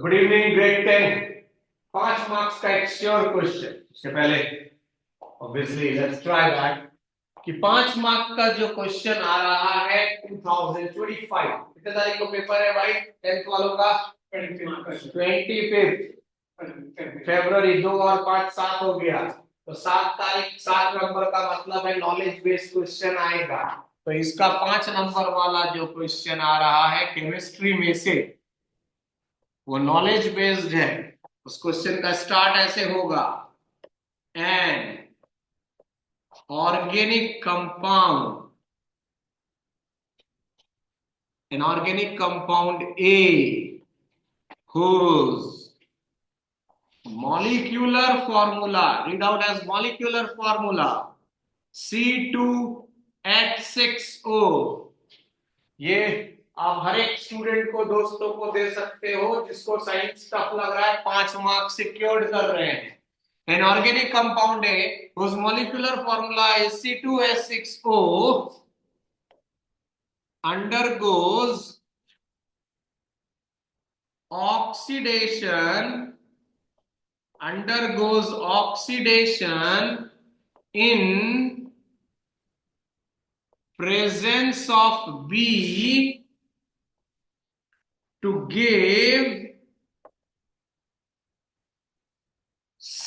Good evening grade 10। 5 marks का एक sure question. उसके पहले ऑब्वियसली लेट्स ट्राई दैट कि 5 मार्क का जो क्वेश्चन आ रहा है 2025, कितने तारीख को पेपर है भाई 10th वालों का? 25 फरवरी। 2 और 5 7 हो गया, तो 7 नंबर का मतलब है नॉलेज बेस्ड क्वेश्चन आएगा। तो इसका 5 नंबर वाला जो क्वेश्चन आ रहा है केमिस्ट्री में से, वो नॉलेज बेस्ड है। उस क्वेश्चन का स्टार्ट ऐसे होगा, an organic compound, an organic compound A whose molecular formula, read out as molecular formula C2H6O। ये आप हर एक स्टूडेंट को, दोस्तों को दे सकते हो जिसको साइंस टफ लग रहा है, 5 मार्क्स सिक्योर्ड कर रहे हैं। An organic compound A whose molecular formula is C2H6O undergoes oxidation in presence of B to give C.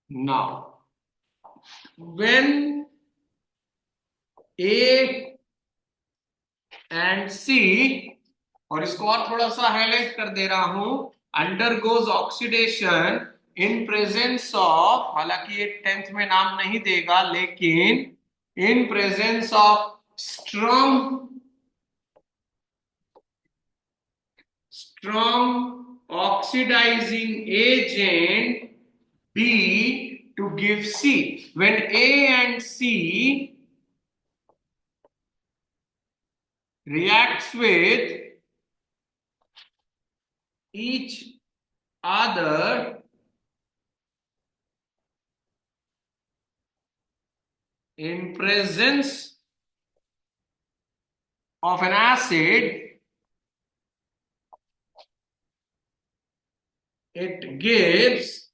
Now, when A and C, और इसको और थोड़ा सा हाईलाइट कर दे रहा हूं, undergoes oxidation in presence of, हालांकि ये 10th में नाम नहीं देगा, लेकिन in presence of strong oxidizing agent B to give C. When A and C reacts with each other in presence of an acid, it gives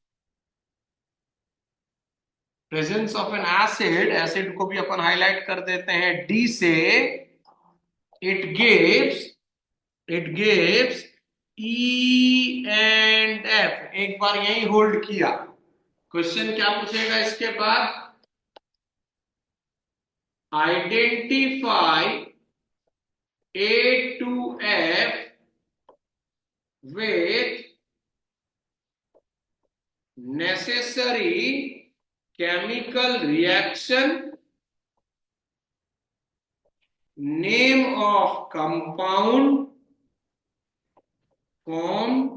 presence of an acid, acid को भी अपन highlight कर देते हैं D से, it gives E and F। एक बार यही hold किया, question क्या पूछेगा इसके बाद, identify A to F with necessary chemical reaction, name of compound formed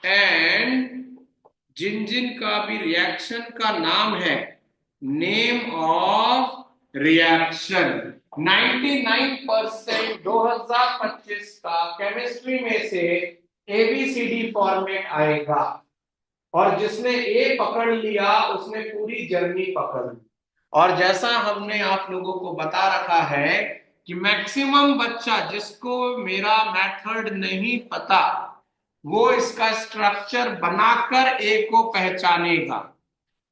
and जिन का भी रिएक्शन का नाम है, नेम ऑफ रिएक्शन। 99% 2025 का केमिस्ट्री में से ABCD फॉर्मेट आएगा, और जिसने ए पकड़ लिया उसने पूरी जर्नी पकड़ ली। और जैसा हमने आप लोगों को बता रखा है कि मैक्सिमम बच्चा जिसको मेरा मेथड नहीं पता, वो इसका स्ट्रक्चर बनाकर ए को पहचानेगा।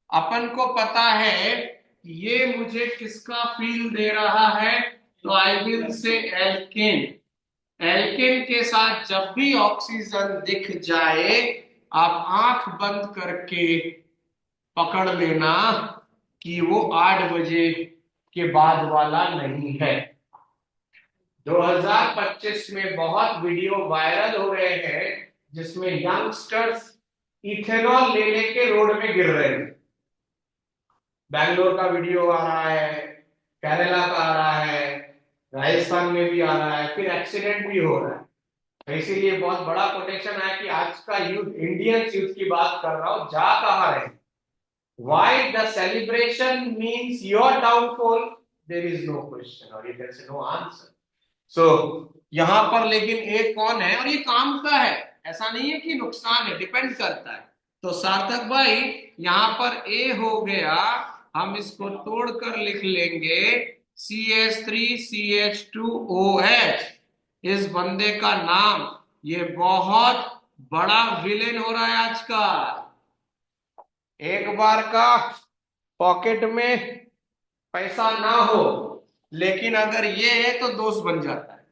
अपन को पता है ये मुझे किसका फील दे रहा है, तो I will say alkane. Alkane के साथ जब भी ऑक्सीजन दिख जाए, आप आंख बंद करके पकड़ लेना कि वो 8 बजे के बाद वाला नहीं है। 2025 में बहुत वीडियो वायरल हो रहे हैं जिसमें यंगस्टर्स इथेनॉल ले लेके रोड में गिर रहे हैं। बैंगलोर का वीडियो आ रहा है, केरला का आ रहा है, राजस्थान में भी आ रहा है, फिर एक्सीडेंट भी हो रहा है। तो इसीलिए बहुत बड़ा कोटेशन है कि आज का यूथ, इंडियन यूथ की बात कर रहा हूं, जा कहां रहे। Why the celebration means your downfall, there is no question or there is no answer. So यहां पर लेकिन एक कौन है और ये काम का है, ऐसा नहीं है कि नुकसान है, डिपेंड करता है। तो सार्थक भाई यहां पर ए हो गया, हम इसको तोड़कर लिख लेंगे CH3CH2OH। इस बंदे का नाम, ये बहुत बड़ा विलेन हो रहा है आजकल। एक बार का पॉकेट में पैसा ना हो, लेकिन अगर ये है तो दोस्त बन जाता है।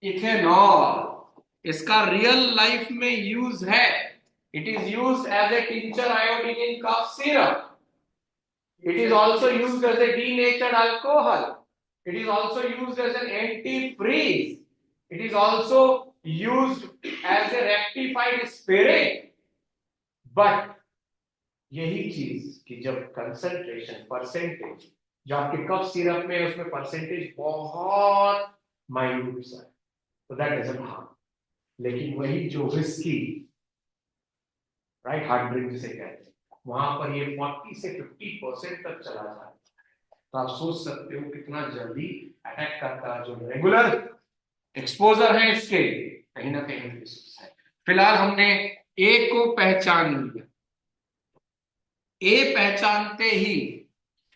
इथेनॉल, इसका रियल लाइफ में यूज है। It is use as a tincture iodine in cough syrup. It is also used as a denatured alcohol. It is also used as an antifreeze. It is also used as a rectified spirit. But यही चीज कि जब concentration percentage जो आपके cough syrup में है उसमें percentage बहुत माइन्यूट सा है, तो दैट डजंट हार्म। लेकिन वही जो विस्की, राइट, हार्ड ड्रिंक जिसे कहते हैं, वहां पर ये 40 से 50% तक चला जाता है। तो आप सोच सकते हो कितना जल्दी अटैक करता है। जो रेगुलर एक्सपोजर है इसके, कहीं ना कहीं है। फिलहाल हमने ए को पहचान लिया। ए पहचानते ही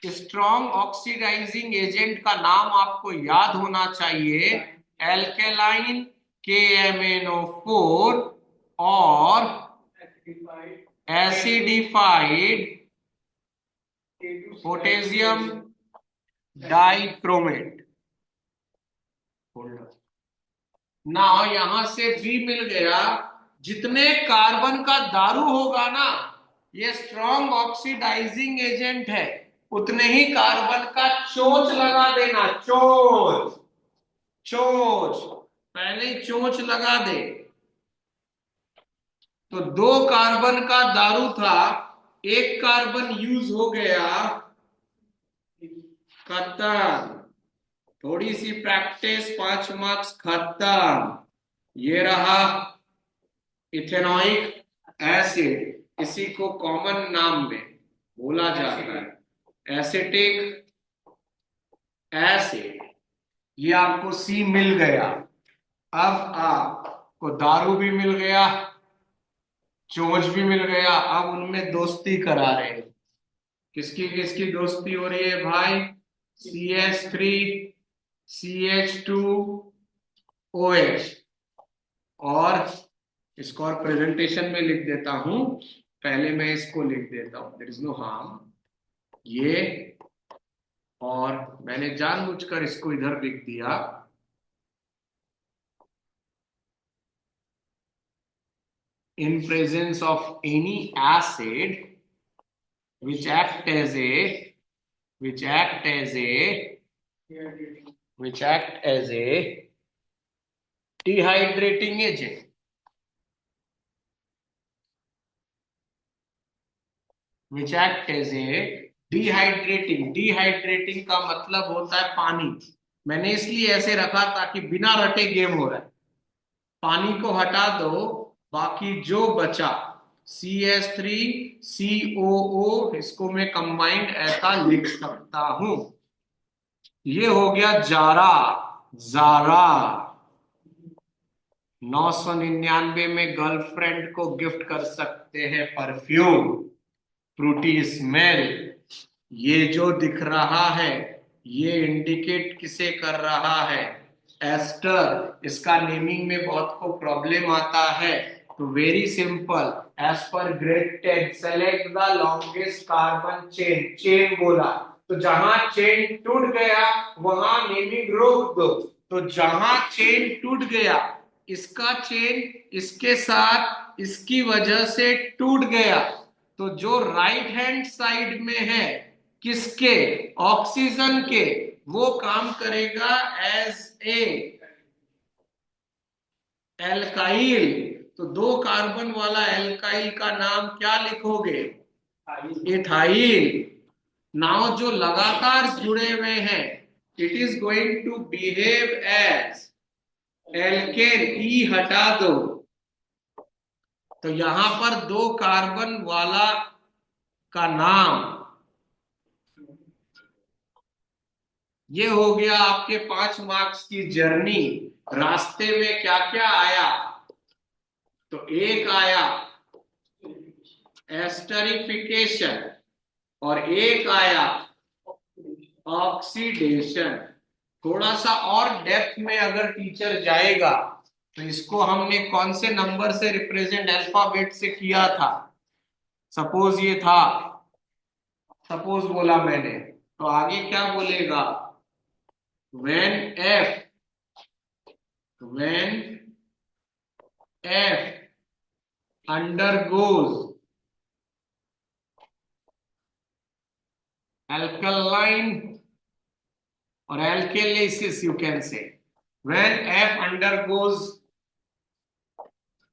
स्ट्रॉन्ग ऑक्सीडाइजिंग एजेंट का नाम आपको याद होना चाहिए, एल्केलाइन KMnO4 और एसिडिफाइड पोटेशियम डाइक्रोमेट। ना यहां से भी मिल गया। जितने कार्बन का दारू होगा ना, ये स्ट्रॉन्ग ऑक्सीडाइजिंग एजेंट है, उतने ही कार्बन का चोंच लगा देना। चोंच, चोंच, पहले ही चोंच लगा दे। तो 2 कार्बन का दारू था, 1 कार्बन यूज हो गया, खत्म। थोड़ी सी प्रैक्टिस, 5 मार्क्स खत्म। ये रहा इथेनॉइक एसिड। इसी को कॉमन नाम में बोला जाता है एसिटिक एसिड। ये आपको सी मिल गया। अब आपको दारू भी मिल गया, चोंच भी मिल गया। अब उनमें दोस्ती करा रहे हैं। किसकी किसकी दोस्ती हो रही है भाई? CH3 CH2OH। और इसको और प्रेजेंटेशन में लिख देता हूं, पहले मैं इसको लिख देता हूं, देयर इज नो हार्म। ये, और मैंने जानबूझकर इसको इधर लिख दिया, in presence of any acid which act as a which act as a which act as a dehydrating agent, which act as a dehydrating का मतलब होता है पानी। मैंने इसलिए ऐसे रखा ताकि बिना रटे गेम हो रहा है। पानी को हटा दो, बाकी जो बचा CH3COO, इसको मैं कंबाइंड ऐसा लिख सकता हूं। ये हो गया जारा। जारा 999 में गर्लफ्रेंड को गिफ्ट कर सकते हैं परफ्यूम, फ्रूटी स्मेल। ये जो दिख रहा है, ये इंडिकेट किसे कर रहा है? एस्टर। इसका नेमिंग में बहुत को प्रॉब्लम आता है, तो very simple, as per grade 10 select the longest carbon chain. Chain बोला तो जहां चेन टूट गया वहां नेमिंग रोक दो। तो जहां चेन टूट गया, इसका चेन इसके साथ इसकी वजह से टूट गया, तो जो राइट हैंड साइड में है किसके? ऑक्सीजन के, वो काम करेगा एज ए एल्काइल। तो 2 कार्बन वाला एल्काइल का नाम क्या लिखोगे? इथाइल। नाउ जो लगातार जुड़े हुए हैं, it is going to behave as alkane. ई हटा दो, तो यहां पर 2 कार्बन वाला का नाम, ये हो गया आपके 5 मार्क्स की जर्नी। रास्ते में क्या क्या आया? तो एक आया एस्टरिफिकेशन और एक आया ऑक्सीडेशन। थोड़ा सा और डेप्थ में अगर टीचर जाएगा तो इसको हमने कौन से नंबर से रिप्रेजेंट अल्फाबेट से किया था। सपोज ये था, सपोज बोला मैंने, तो आगे क्या बोलेगा, when f undergoes alkaline or alkalasis, you can say, when f undergoes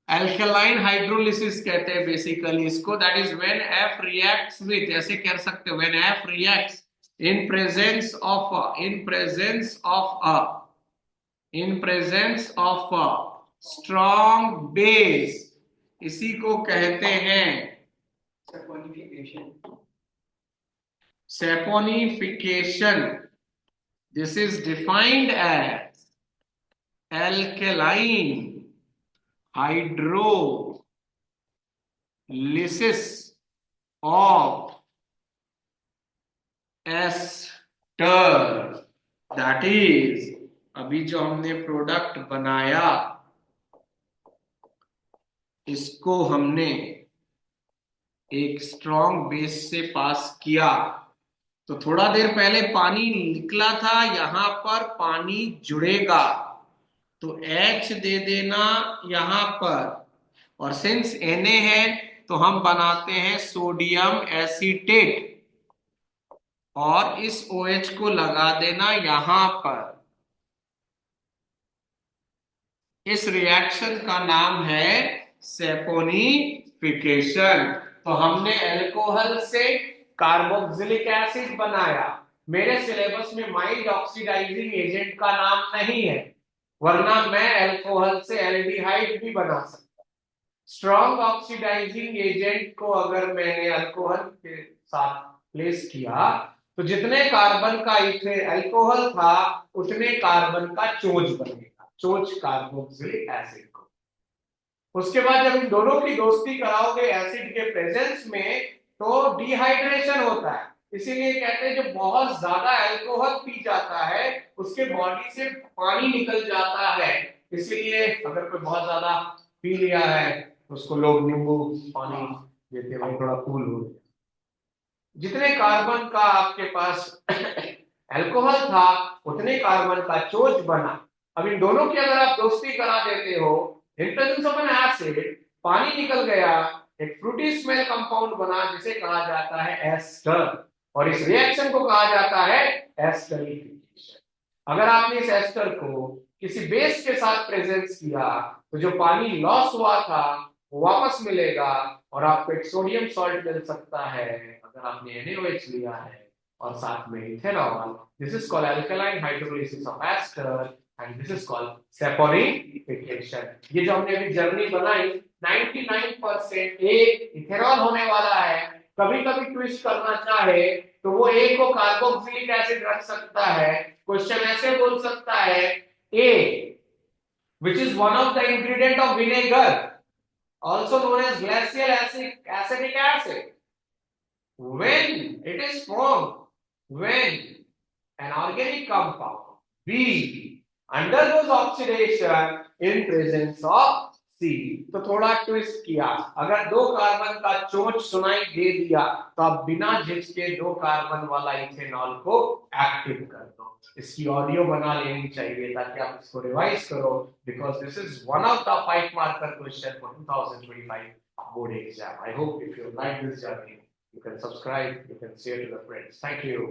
alkaline hydrolysis कहते हैं बेसिकली इसको, that is when f reacts with, ऐसे कह सकते हो, when f reacts in presence of a strong base, इसी को कहते हैं saponification. This is defined as alkaline hydrolysis of ester. That is, अभी जो हमने प्रोडक्ट बनाया इसको हमने एक स्ट्रॉन्ग बेस से पास किया, तो थोड़ा देर पहले पानी निकला था, यहां पर पानी जुड़ेगा तो H दे देना यहां पर, और सिंस Na है तो हम बनाते हैं सोडियम एसीटेट और इस OH को लगा देना यहां पर। इस रिएक्शन का नाम है सैपोनिफिकेशन। तो हमने अल्कोहल से कार्बोक्सिलिक एसिड बनाया। मेरे सिलेबस में माइल्ड ऑक्सीडाइजिंग एजेंट का नाम नहीं है, वरना मैं अल्कोहल से एल्डिहाइड भी बना सकता। स्ट्रॉन्ग ऑक्सीडाइजिंग एजेंट को अगर मैंने अल्कोहल के साथ प्लेस किया तो जितने कार्बन का अल्कोहल था उतने कार्बन का चोंच बनेगा, चोंच कार्बोक्सिलिक एसिड को। उसके बाद जब इन दोनों की दोस्ती कराओगे एसिड के प्रेजेंस में तो डिहाइड्रेशन होता है। इसीलिए कहते हैं जो बहुत ज्यादा अल्कोहल पी जाता है उसके बॉडी से पानी निकल जाता है। इसीलिए अगर कोई बहुत ज्यादा पी लिया है तो उसको लोग नींबू पानी देते हैं, थोड़ा कूल हो। जितने कार्बन का आपके पास अल्कोहल था उतने कार्बन का चोंच बना। अब इन दोनों की अगर आप दोस्ती करा देते हो, in presence of N acid पानी निकल गया, एक फ्रूटी स्मेल कंपाउंड बना जिसे कहा जाता है एस्टर, और इस रिएक्शन को कहा जाता है एस्टरिफिकेशन। अगर आपने इस एस्टर को किसी बेस के साथ प्रेजेंस किया तो जो पानी लॉस हुआ था वो वापस मिलेगा और आपको एक सोडियम सॉल्ट मिल सकता है अगर आपने NaOH लिया है और साथ में ethanol. This is called alkaline hydrolysis of ester and this is called saponification. ये जो हमने अभी जर्नी बनाई 99% ए इथेनॉल होने वाला है। कभी कभी ट्विस्ट करना चाहे तो वो ए को कार्बोक्सिलिक एसिड रख सकता है। क्वेश्चन ऐसे बोल सकता है ए which is one of the ingredient of vinegar also known as glacial acetic acid, when it is formed when an organic compound B undergoes oxidation in presence of C। तो थोड़ा twist किया, अगर दो carbon का चोंच सुनाई दे दिया तो आप बिना झिझके दो कार्बन वाला इथेनॉल को एक्टिव कर दो। इसकी ऑडियो बना लेनी चाहिए ताकि आप इसको रिवाइज करो, because this is one of the 5 marker question for 2025 board exam. I hope if you like this journey, you can subscribe, you can share to the friends. Thank you.